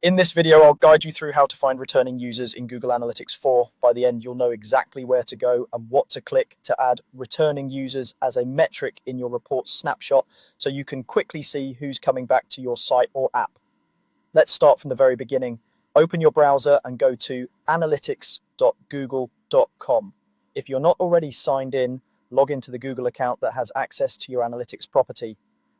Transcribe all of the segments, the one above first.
In this video, I'll guide you through how to find returning users in Google Analytics 4. By the end, you'll know exactly where to go and what to click to add returning users as a metric in your report snapshot so you can quickly see who's coming back to your site or app. Let's start from the very beginning. Open your browser and go to analytics.google.com. If you're not already signed in, log into the Google account that has access to your analytics property.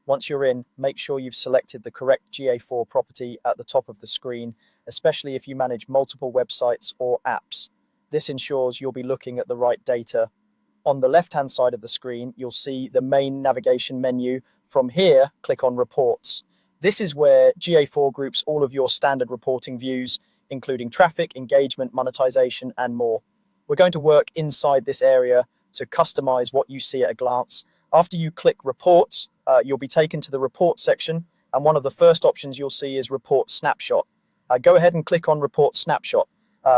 Once you're in, make sure you've selected the correct GA4 property at the top of the screen, especially if you manage multiple websites or apps. This ensures you'll be looking at the right data. On the left-hand side of the screen, you'll see the main navigation menu. From here, click on Reports. This is where GA4 groups all of your standard reporting views, including traffic, engagement, monetization, and more. We're going to work inside this area to customize what you see at a glance. After you click Reports, you'll be taken to the Report section, and one of the first options you'll see is Report Snapshot. Go ahead and click on Report Snapshot.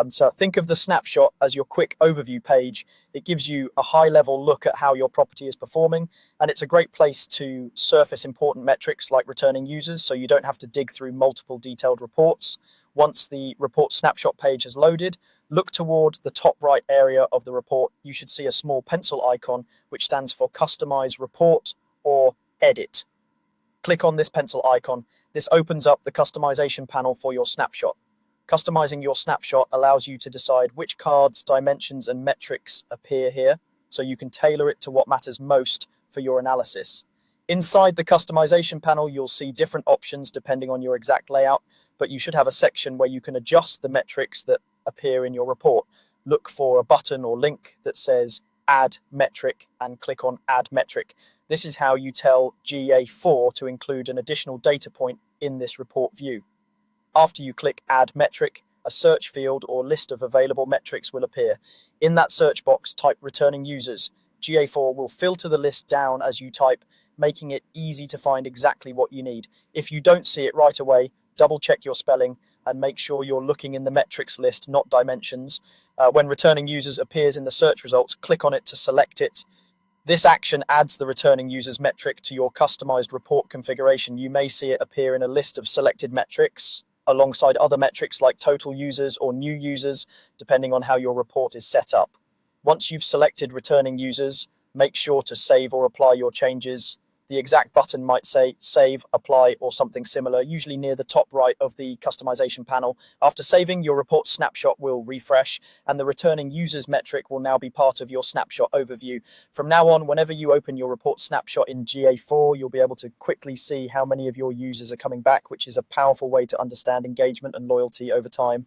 So think of the snapshot as your quick overview page. It gives you a high-level look at how your property is performing, and it's a great place to surface important metrics like returning users, so you don't have to dig through multiple detailed reports. Once the Report Snapshot page is loaded, look toward the top right area of the report. You should see a small pencil icon, which stands for Customize Report or Edit. Click on this pencil icon. This opens up the customization panel for your snapshot. Customizing your snapshot allows you to decide which cards, dimensions, and metrics appear here, so you can tailor it to what matters most for your analysis. Inside the customization panel, you'll see different options depending on your exact layout, but you should have a section where you can adjust the metrics that appear in your report. Look for a button or link that says Add Metric and click on Add Metric. This is how you tell GA4 to include an additional data point in this report view. After you click Add Metric, a search field or list of available metrics will appear. In that search box, type returning users. GA4 will filter the list down as you type, making it easy to find exactly what you need. If you don't see it right away, double check your spelling and make sure you're looking in the metrics list, not dimensions. When returning users appears in the search results, click on it to select it. This action adds the returning users metric to your customized report configuration. You may see it appear in a list of selected metrics alongside other metrics like total users or new users, depending on how your report is set up. Once you've selected returning users, make sure to save or apply your changes. The exact button might say Save, Apply, or something similar, usually near the top right of the customization panel. After saving, your report snapshot will refresh, and the returning users metric will now be part of your snapshot overview. From now on, whenever you open your report snapshot in GA4, you'll be able to quickly see how many of your users are coming back, which is a powerful way to understand engagement and loyalty over time.